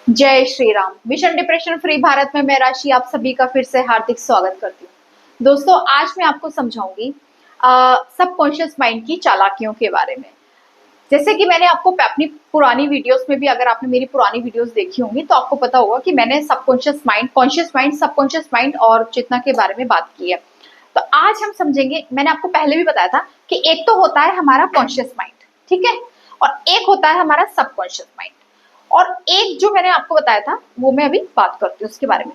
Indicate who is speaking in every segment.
Speaker 1: जय Shri Ram. Mission depression free Bharat में मैं राशि आप सभी का फिर से हार्दिक स्वागत करती हूँ। दोस्तों, आज मैं आपको समझाऊंगी सबकॉन्शियस माइंड की चालाकियों के बारे में। जैसे कि मैंने आपको अपनी पुरानी वीडियोस में भी, अगर आपने मेरी पुरानी वीडियोस देखी होंगी तो आपको पता होगा कि मैंने subconscious mind, conscious mind, subconscious mind और चेतना के बारे में बात की है। तो आज हम समझेंगे, मैंने आपको पहले भी बताया था कि एक तो होता है हमारा कॉन्शियस माइंड, ठीक है, और एक होता है हमारा सबकॉन्शियस माइंड, और एक जो मैंने आपको बताया था वो मैं अभी बात करती हूँ उसके बारे में।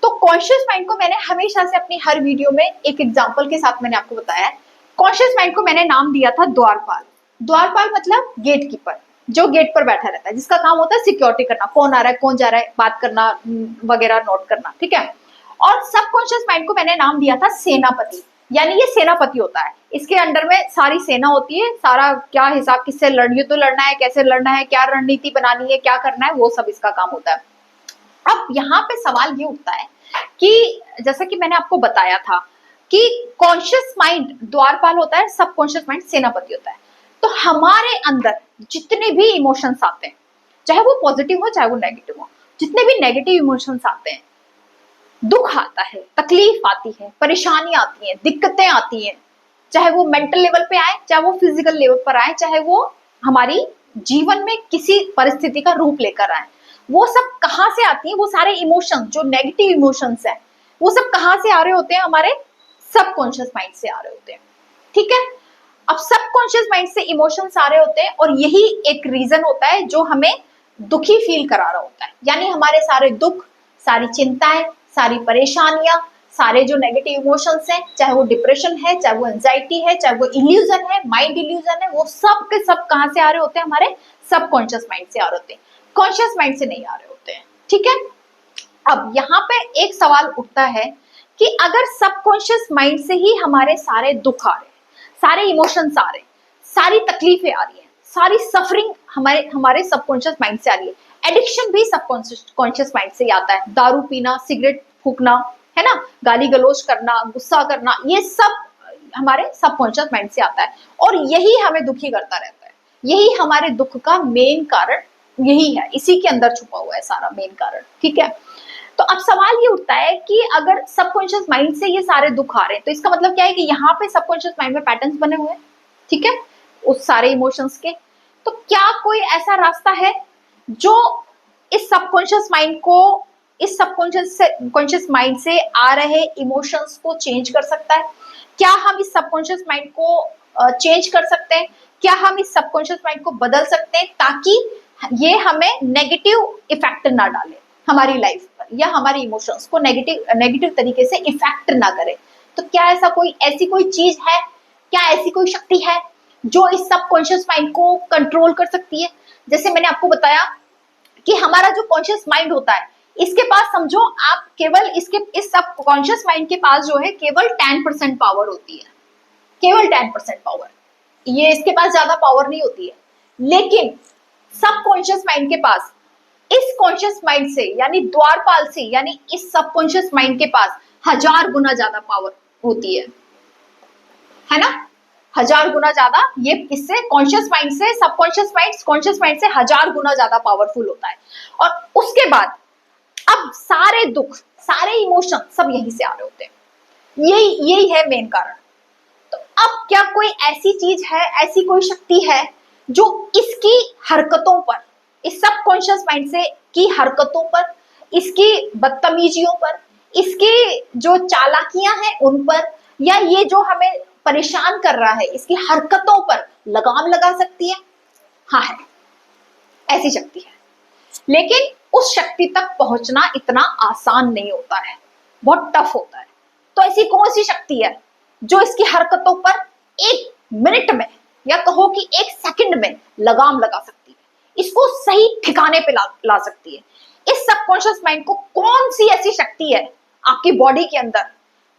Speaker 1: तो कॉन्शियस माइंड को मैंने हमेशा से अपनी हर वीडियो में एक एग्जांपल के साथ मैंने आपको बताया है। कॉन्शियस माइंड को मैंने नाम दिया था द्वारपाल। द्वारपाल मतलब गेट कीपर, जो गेट पर बैठा रहता है, जिसका काम होता है सिक्योरिटी करना, कौन आ रहा है कौन जा रहा है, बात करना वगैरह नोट करना, ठीक है। और सबकॉन्शियस माइंड को मैंने नाम दिया था सेनापति, यानी ये सेनापति होता है, इसके अंडर में सारी सेना होती है, सारा क्या हिसाब किससे युद्ध लड़ना है, कैसे लड़ना है, क्या रणनीति बनानी है, क्या करना है, वो सब इसका काम होता है। अब यहाँ पे सवाल ये उठता है कि जैसा कि मैंने आपको बताया था कि कॉन्शियस माइंड द्वारपाल होता है, सबकॉन्शियस माइंड सेनापति होता है। तो हमारे अंदर जितने भी इमोशंस आते हैं, चाहे वो पॉजिटिव हो चाहे वो नेगेटिव हो, जितने भी नेगेटिव इमोशंस आते हैं, दुख आता है, तकलीफ आती है, परेशानी आती है, दिक्कतें आती हैं, चाहे वो मेंटल लेवल पे आए, चाहे वो फिजिकल लेवल पर आए, चाहे वो हमारी जीवन में किसी परिस्थिति का रूप लेकर आए, वो सब कहाँ से आती है? वो सारे इमोशंस, जो नेगेटिव इमोशंस है, वो सब कहाँ से आ रहे होते हैं? हमारे सबकॉन्शियस माइंड से आ रहे होते हैं, ठीक है। अब सबकॉन्शियस माइंड से इमोशंस आ रहे होते हैं और यही एक रीजन होता है जो हमें दुखी फील करा रहा होता है। यानी हमारे सारे दुख, सारी चिंताएं, सारी परेशानियां, सारे जो नेगेटिव इमोशंस हैं, चाहे वो डिप्रेशन है, चाहे वो एंजाइटी है, चाहे वो इल्यूजन है, माइंड इल्यूजन है, वो सब के सब कहां से आ रहे होते हैं? हमारे सबकॉन्शियस माइंड से आ रहे होते हैं, कॉन्शियस माइंड से नहीं आ रहे होते हैं, ठीक है। अब यहाँ पे एक सवाल उठता है कि अगर सबकॉन्शियस माइंड से ही हमारे सारे दुख आ रहे हैं, सारे इमोशंस आ रहे हैं, सारी तकलीफें आ रही हैं, सारी सफरिंग हमारे हमारे सबकॉन्शियस माइंड से आ रही है, एडिक्शन भी सबकॉन्शियस माइंड से ही आता है, दारू पीना, सिगरेट फूकना, है ना, गाली गलौज करना, गुस्सा करना, ये सब हमारे सबकॉन्शियस माइंड से आता है और यही हमें दुखी करता रहता है। यही हमारे दुख का मेन कारण यही है, इसी के अंदर छुपा हुआ है सारा मेन कारण, ठीक है। तो अब सवाल ये उठता है कि अगर सबकॉन्शियस माइंड से ये सारे दुख आ रहे हैं तो इसका मतलब क्या है कि यहाँ पे सबकॉन्शियस माइंड में पैटर्न्स बने हुए हैं, ठीक है, उस सारे इमोशंस के। तो क्या कोई ऐसा रास्ता है जो इस सबकॉन्शियस माइंड को, इस कॉन्शियस माइंड से आ रहे इमोशंस को चेंज कर सकता है? क्या हम इस सबकॉन्शियस माइंड को चेंज कर सकते हैं? क्या हम इस सबकॉन्शियस माइंड को बदल सकते हैं ताकि ये हमें नेगेटिव इफेक्ट ना डाले हमारी लाइफ पर, या हमारे इमोशंस को नेगेटिव तरीके से इफेक्ट ना करे? तो क्या ऐसा कोई, ऐसी कोई चीज है, क्या ऐसी कोई शक्ति है जो इस सबकॉन्शियस माइंड को कंट्रोल कर सकती है? जैसे मैंने आपको बताया कि हमारा जो कॉन्शियस माइंड होता है, इसके पास समझो आप केवल इस सबकॉन्शियस माइंड के पास जो है केवल 10% पावर होती है, केवल 10% पावर, ये इसके पास ज्यादा पावर नहीं होती है। लेकिन सबकॉन्शियस माइंड के पास, इस कॉन्शियस माइंड से यानी द्वारपाल से, यानी इस सबकॉन्शियस माइंड के पास 1000 गुना ज्यादा पावर होती है ना, 1000 गुना ज्यादा। ये इससे कॉन्शियस माइंड से सबकॉन्शियस माइंड कॉन्शियस माइंड से 1000 गुना ज्यादा पावरफुल होता है। और उसके बाद अब सारे दुख, सारे इमोशन सब यहीं से आ रहे होते हैं, यही है मेन कारण। तो अब क्या कोई ऐसी चीज है, ऐसी कोई शक्ति है जो इसकी हरकतों पर, इस सबकॉन्शियस माइंड से की हरकतों पर, इसकी बदतमीजियों पर, इसकी जो चालाकियां हैं उन पर, या ये जो हमें परेशान कर रहा है इसकी हरकतों पर लगाम लगा सकती है? हाँ है, ऐसी शक्ति है। लेकिन उस शक्ति तक पहुंचना इतना आसान नहीं होता है, बहुत टफ होता है। तो ऐसी कौन सी शक्ति है जो इसकी हरकतों पर 1 मिनट में, या कहो कि 1 सेकंड में लगाम लगा सकती है, इसको सही ठिकाने पे ला सकती है? इस सबकॉन्शियस माइंड को कौन सी ऐसी शक्ति है आपकी बॉडी के अंदर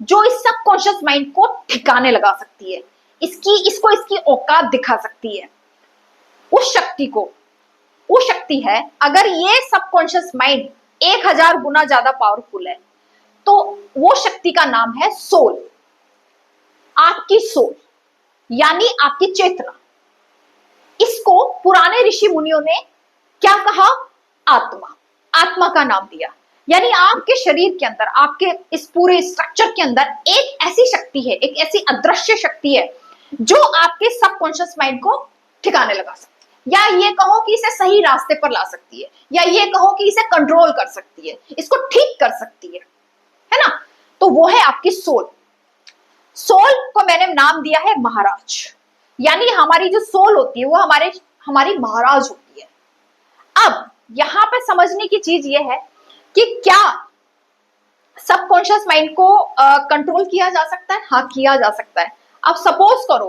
Speaker 1: जो इस सबकॉन्शियस माइंड को ठिकाने लगा सकती है, इसकी औकात दिखा सकती है? उस शक्ति को, वो शक्ति है, अगर ये सबकॉन्शियस माइंड 1000 गुना ज्यादा पावरफुल है तो वो शक्ति का नाम है सोल, आपकी सोल, यानी आपकी चेतना। इसको पुराने ऋषि मुनियों ने क्या कहा? आत्मा। आत्मा का नाम दिया। यानी आपके शरीर के अंदर, आपके इस पूरे स्ट्रक्चर के अंदर एक ऐसी शक्ति है, एक ऐसी अदृश्य शक्ति है जो आपके सबकॉन्शियस माइंड को ठिकाने लगा सकती है, या ये कहो कि इसे सही रास्ते पर ला सकती है, या ये कहो कि इसे कंट्रोल कर सकती है, इसको ठीक कर सकती है ना। तो वो है आपकी सोल। सोल को मैंने नाम दिया है महाराज। यानी हमारी जो सोल होती है वो हमारी महाराज होती है। अब यहां पे समझने की चीज ये है कि क्या सबकॉन्शियस माइंड को कंट्रोल किया जा सकता है? हाँ, किया जा सकता है। अब सपोज करो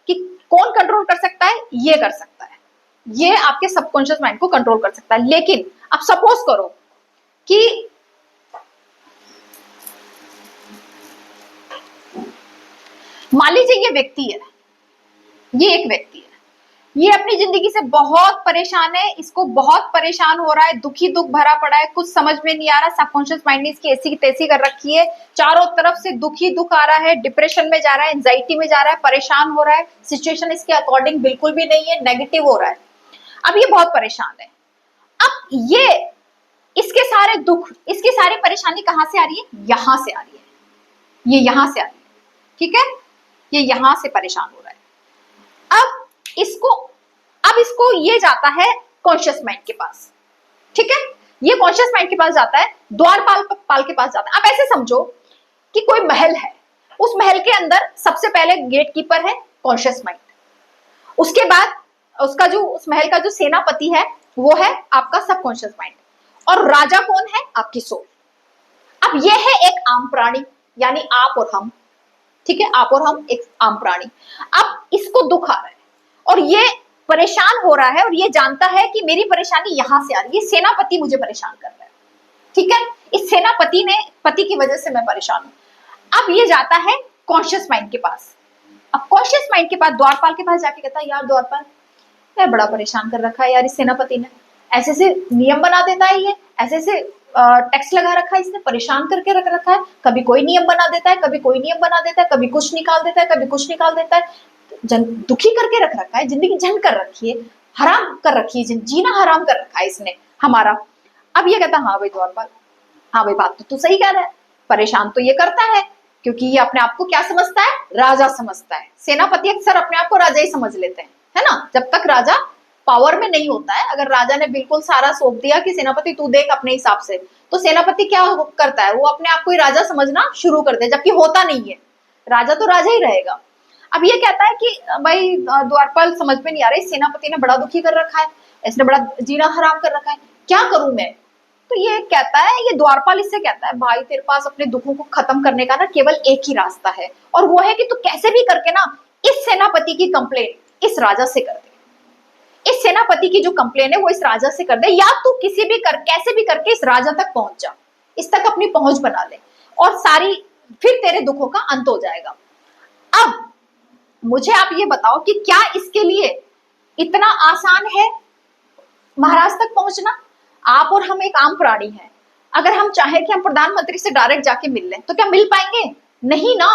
Speaker 1: कि कौन कंट्रोल कर सकता है? ये कर सकता है, ये आपके सबकॉन्शियस माइंड को कंट्रोल कर सकता है। लेकिन अब सपोज करो कि मान लीजिए ये व्यक्ति है, ये एक व्यक्ति है, ये अपनी जिंदगी से बहुत परेशान है, इसको बहुत परेशान हो रहा है, दुखी दुख भरा पड़ा है, कुछ समझ में नहीं आ रहा, सबकॉन्शियस माइंड ने इसकी ऐसी की तैसी कर रखी है, चारों तरफ से दुखी दुख आ रहा है, डिप्रेशन में जा रहा है, एंजाइटी में जा रहा है, परेशान हो रहा है, सिचुएशन इसके अकॉर्डिंग बिल्कुल भी नहीं है, नेगेटिव हो रहा है। अब ये बहुत परेशान है। अब ये इसके सारे दुख, इसकी सारी परेशानी कहां से आ रही है? यहां से आ रही है, ये यहां से आ रही है, ठीक है, ये यहां से परेशान हो रहा है। अब इसको ये जाता है कॉन्शियस माइंड के पास, ठीक है, ये कॉन्शियस माइंड के पास जाता है, द्वारपाल के पास जाता है। अब ऐसे समझो कि कोई महल है, उस महल के अंदर सबसे पहले गेट कीपर है कॉन्शियस माइंड, उसके बाद उसका जो उस महल का जो सेनापति है वो है आपका सबकॉन्शियस माइंड, और राजा कौन है? आपकी सोल। अब ये है एक आम प्राणी, यानी आप और हम, ठीक है, आप और हम एक आम प्राणी। अब इसको दुख आ रहा है और ये परेशान हो रहा है और ये जानता है कि मेरी परेशानी यहां से आ रही है, सेनापति मुझे परेशान कर रहा है, ठीक है, इस पति की वजह से मैं परेशान हूं। अब ये जाता है कॉन्शियस माइंड के पास। अब कॉन्शियस माइंड के पास, द्वारपाल के पास जाके कहता है, यार द्वारपाल, यार बड़ा परेशान कर रखा है यार इस सेनापति ने, ऐसे से नियम बना देता है, ये ऐसे से टैक्स लगा रखा है, इसने परेशान करके रख रखा है, कभी कोई नियम बना देता है, कभी कोई नियम बना देता है, कभी कुछ निकाल देता है, कभी कुछ निकाल देता है, दुखी करके रख रखा है, जिंदगी झंड कर रखी है, हराम कर रखी है, जीना हराम कर रखा है इसने हमारा। अब ये कहता है, हाँ भाई द्वारपाल, हाँ भाई बात तो तू सही कह रहा है, परेशान तो ये करता है क्योंकि ये अपने आप को क्या समझता है? राजा समझता है। सेनापति अक्सर अपने आप को राजा ही समझ लेते हैं, है ना, जब तक राजा पावर में नहीं होता है। अगर राजा ने बिल्कुल सारा सौंप दिया कि सेनापति तू देख अपने हिसाब से, तो सेनापति क्या करता है? वो अपने आप को ही राजा समझना शुरू कर दे, जबकि होता नहीं है, राजा तो राजा ही रहेगा। अब ये कहता है कि भाई द्वारपाल, समझ में नहीं आ रहा, इस सेनापति ने बड़ा दुखी कर रखा है, इसने बड़ा जीना हराम कर रखा है, क्या करूं मैं? तो ये कहता है, ये द्वारपाल इससे कहता है, भाई तेरे पास अपने दुखों को खत्म करने का ना केवल एक ही रास्ता है, और वो है कि तू कैसे भी करके ना इस सेनापति की कंप्लेंट इस राजा से कर दे, इस सेनापति की जो कंप्लेन है वो इस राजा से कर दे, या तू कैसे भी करके इस राजा तक पहुंच जा, इस तक अपनी पहुंच बना ले, और फिर तेरे दुखों का अंत हो जाएगा। अब मुझे आप ये बताओ कि क्या इसके लिए इतना आसान है महाराज तक पहुंचना? आप और हम एक आम प्राणी हैं, अगर हम चाहें कि हम प्रधानमंत्री से डायरेक्ट जाके मिल लें तो क्या मिल पाएंगे? नहीं ना।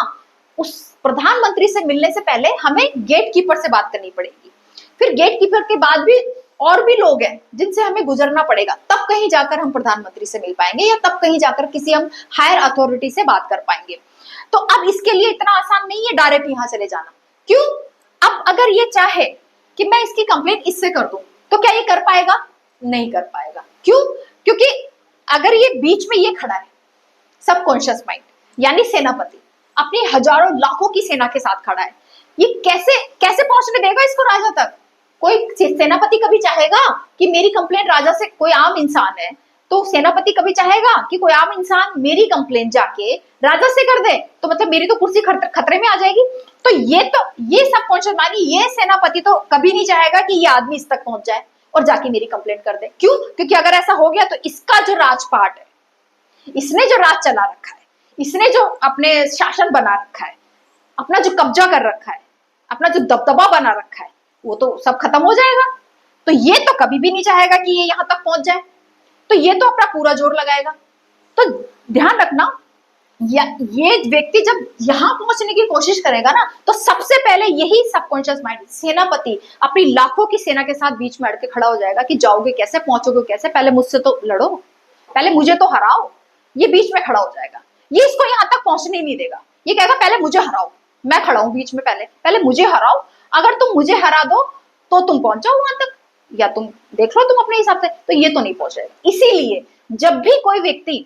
Speaker 1: उस प्रधानमंत्री से मिलने से पहले हमें गेट कीपर से बात करनी पड़ेगी, फिर गेट कीपर के बाद भी और भी लोग हैं जिनसे हमें गुजरना पड़ेगा, तब कहीं जाकर हम प्रधानमंत्री से मिल पाएंगे, या तब कहीं जाकर किसी हम हायर अथॉरिटी से बात कर पाएंगे। तो अब इसके लिए इतना आसान नहीं है डायरेक्ट यहां चले जाना। क्यों? अब अगर ये चाहे कि मैं इसकी कंप्लेंट इससे कर दूं, तो क्या ये कर पाएगा? नहीं कर पाएगा। क्यों? क्योंकि अगर ये बीच में ये खड़ा है, सबकॉन्शियस माइंड यानी सेनापति अपनी हजारों लाखों की सेना के साथ खड़ा है, ये कैसे पहुंचने देगा इसको राजा तक? कोई सेनापति कभी चाहेगा कि मेरी कंप्लेंट राजा से, कोई आम इंसान है तो सेनापति कभी चाहेगा कि कोई आम इंसान मेरी कंप्लेंट जाके राजा से कर दे? तो मतलब मेरी तो कुर्सी खतरे में आ जाएगी। तो ये सबकॉन्शियस माइंड, ये सेनापति तो कभी नहीं चाहेगा कि ये आदमी इस तक पहुंच जाए और जाके मेरी कंप्लेंट कर दे। क्यों? क्योंकि अगर ऐसा हो गया तो इसका जो राजपाट है, इसने जो राज चला रखा है, इसने जो अपने शासन बना रखा है, अपना जो कब्जा कर रखा है, अपना जो दबदबा बना रखा है, वो तो सब खत्म हो जाएगा। तो ये तो कभी भी नहीं चाहेगा कि ये यहां तक पहुंच जाए, तो ये तो अपना पूरा जोर लगाएगा। तो ध्यान रखना, ये व्यक्ति जब यहां पहुंचने की कोशिश करेगा ना, तो सबसे पहले यही सबकॉन्शियस माइंड सेनापति अपनी लाखों की सेना के साथ बीच में अड़ के खड़ा हो जाएगा कि जाओगे कैसे, पहुंचोगे कैसे, पहले मुझसे तो लड़ो। पहले मुझे तो हराओ, ये बीच में खड़ा हो जाएगा, ये इसको यहाँ तक पहुंचने नहीं देगा, ये कहेगा पहले मुझे हराओ, मैं खड़ा हूं बीच में, पहले पहले मुझे हराओ, अगर तुम मुझे हरा दो तो तुम पहुंच जाओ वहां तक, या तुम देख लो तुम अपने हिसाब से, तो ये तो नहीं पहुंचेगा। इसीलिए जब भी कोई व्यक्ति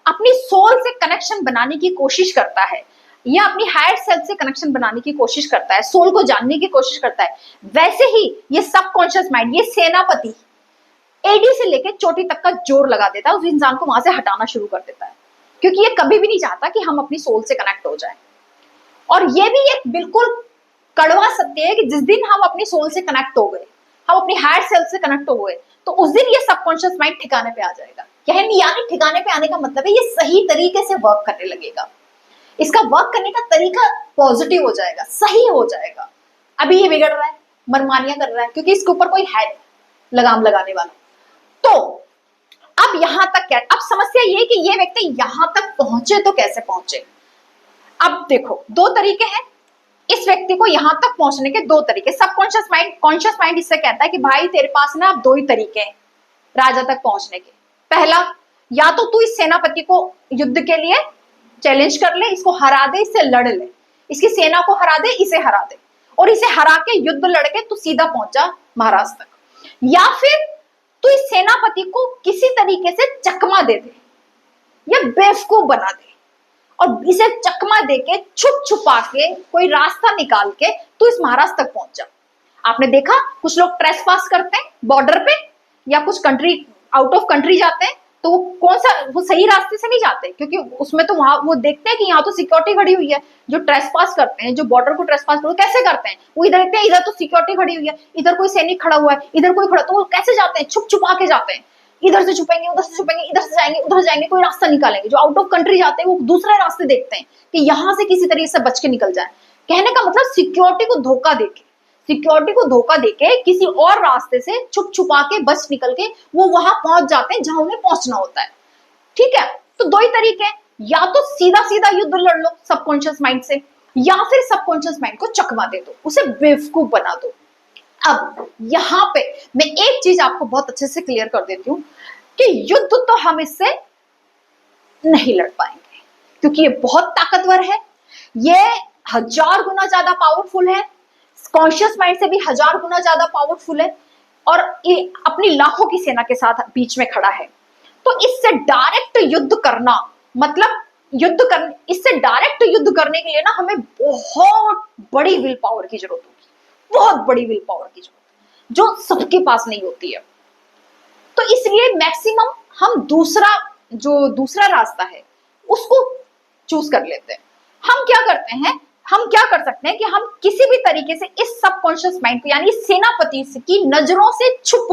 Speaker 1: अपनी सोल से कनेक्शन बनाने की कोशिश करता है या अपनी हायर सेल्फ से कनेक्शन बनाने की कोशिश करता है, सोल को जानने की कोशिश करता है, वैसे ही ये सबकॉन्शियस माइंड, ये सेनापति एडी से लेकर चोटी तक का जोर लगा देता है, उस इंसान को वहां से हटाना शुरू कर देता है, क्योंकि ये कभी भी नहीं चाहता कि हम अपनी सोल से कनेक्ट हो जाएं। और ये भी एक बिल्कुल कड़वा सत्य है कि जिस दिन हम अपनी सोल से कनेक्ट हो गए, हम अपनी हायर सेल्फ से कनेक्ट हो गए, तो उस दिन ये सबकॉन्शियस माइंड ठिकाने पे आ जाएगा। यानी ठिकाने पे आने का मतलब है ये सही तरीके से वर्क करने लगेगा, इसका वर्क करने का तरीका पॉजिटिव हो जाएगा, सही हो जाएगा। अभी ये बिगड़ रहा है, मनमानियां कर रहा है, क्योंकि इसके ऊपर कोई है लगाम लगाने वाला। तो अब यहां तक क्या, अब समस्या ये है कि ये व्यक्ति यहां तक पहुंचे तो कैसे पहुंचे। अब देखो दो तरीके हैं इस व्यक्ति को यहां तक पहुंचने के, दो तरीके। सबकॉन्शियस माइंड, कॉन्शियस माइंड इससे कहता है कि भाई तेरे पास ना अब दो ही तरीके हैं राजा तक पहुंचने के। पहला, या तो तू इस सेनापति को युद्ध के लिए चैलेंज कर ले, इसको हरा दे, इससे लड़ ले, इसकी सेना को हरा दे, इसे हरा दे, और इसे हरा के युद्ध लड़के तू सीधा पहुंच जा महाराष्ट्र तक। या फिर तू इस सेनापति को किसी तरीके से चकमा दे दे या बेवकूफ बना दे और इसे चकमा देके छुप छुपा के कोई रास्ता निकाल के तू इस महाराष्ट्र तक पहुंच जा। आपने देखा कुछ लोग ट्रेस पास करते हैं बॉर्डर पे, या कुछ कंट्री आउट ऑफ कंट्री जाते हैं, तो वो कौन सा, वो सही रास्ते से नहीं जाते, क्योंकि उसमें तो वहां वो देखते हैं कि यहाँ तो सिक्योरिटी खड़ी हुई है। जो ट्रेस पास करते हैं, जो बॉर्डर को ट्रेस पास करते हैं, कैसे करते हैं, वो इधर देखते हैं इधर तो सिक्योरिटी खड़ी हुई है, इधर कोई सैनिक खड़ा हुआ है, इधर कोई खड़ा, तो वो कैसे जाते हैं, छुप छुपा के जाते हैं, इधर से छुपेंगे, उधर से छुपेंगे, इधर से जाएंगे, उधर जाएंगे, कोई रास्ता निकालेंगे। जो आउट ऑफ कंट्री जाते हैं वो दूसरे रास्ते देखते हैं कि यहाँ से किसी तरीके से बच के निकल जाए। कहने का मतलब सिक्योरिटी को धोखा देके, सिक्योरिटी को धोखा देके किसी और रास्ते से छुप छुपा के बच निकल के वो वहां पहुंच जाते हैं जहां उन्हें पहुंचना होता है। ठीक है, तो दो ही तरीके हैं, या तो सीधा सीधा युद्ध लड़ लो सबकॉन्शियस माइंड से, या फिर सबकॉन्शियस माइंड को चकमा दे दो, उसे बेवकूफ बना दो। अब यहां पे मैं एक चीज आपको बहुत अच्छे से क्लियर कर देती हूँ कि युद्ध तो हम इससे नहीं लड़ पाएंगे, क्योंकि ये बहुत ताकतवर है, ये 1000 गुना ज्यादा पावरफुल है, कॉन्शियस माइंड से भी 1000 गुना ज्यादा पावरफुल है, और ये अपनी लाखों की सेना के साथ बीच में खड़ा है। तो इससे डायरेक्ट युद्ध करना मतलब इससे डायरेक्ट युद्ध करने के लिए ना हमें बहुत बड़ी विल पावर की जरूरत होगी, बहुत बड़ी विल पावर की जरूरत, जो सबके पास नहीं होती है। तो इसलिए मैक्सिमम हम दूसरा रास्ता है उसको चूज कर लेते हैं। हम क्या करते हैं, हम क्या कर सकते हैं कि हम किसी भी तरीके से इस सबकॉन्शियस माइंड को, यानी सेनापति की नजरों से छुप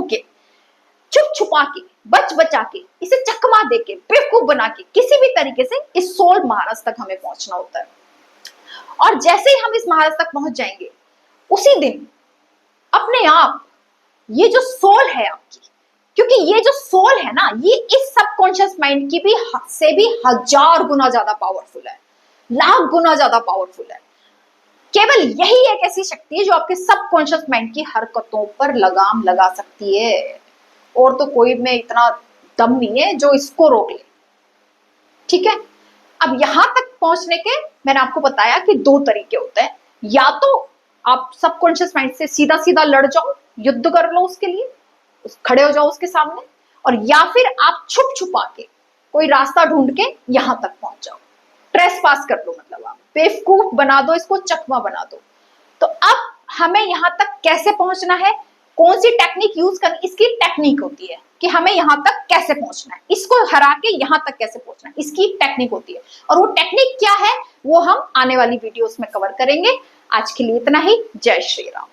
Speaker 1: छुपा के, बच बचा के, इसे चकमा दे के, बेवकूफ बना के, किसी भी तरीके से इस सोल महाराज तक हमें पहुंचना होता है। और जैसे ही हम इस महाराज तक पहुंच जाएंगे, उसी दिन अपने आप ये जो सोल है आपकी, क्योंकि ये जो सोल है ना, ये इस सबकॉन्शियस माइंड की भी से भी 1000 गुना ज्यादा पावरफुल है, लाख गुना ज्यादा पावरफुल है। केवल यही एक ऐसी शक्ति है जो आपके सबकॉन्शियस माइंड की हरकतों पर लगाम लगा सकती है, और तो कोई में इतना दम नहीं है जो इसको रोक ले। ठीक है, अब यहां तक पहुंचने के मैंने आपको बताया कि दो तरीके होते हैं, या तो आप सबकॉन्शियस माइंड से सीधा सीधा लड़ जाओ, युद्ध कर लो उसके लिए, खड़े हो जाओ उसके सामने, और या फिर आप छुप छुपा के कोई रास्ता ढूंढ के यहां तक पहुंच जाओ, ट्रेस पास कर लो, मतलब आप बेवकूफ बना दो, इसको चकमा बना दो। तो अब हमें यहां तक कैसे पहुंचना है, कौन सी टेक्निक यूज करनी, इसकी टेक्निक होती है कि हमें यहां तक कैसे पहुंचना है, इसको हरा के यहां तक कैसे पहुंचना है, इसकी टेक्निक होती है। और वो टेक्निक क्या है वो हम आने वाली वीडियोस में कवर करेंगे। आज के लिए इतना ही। जय श्री राम।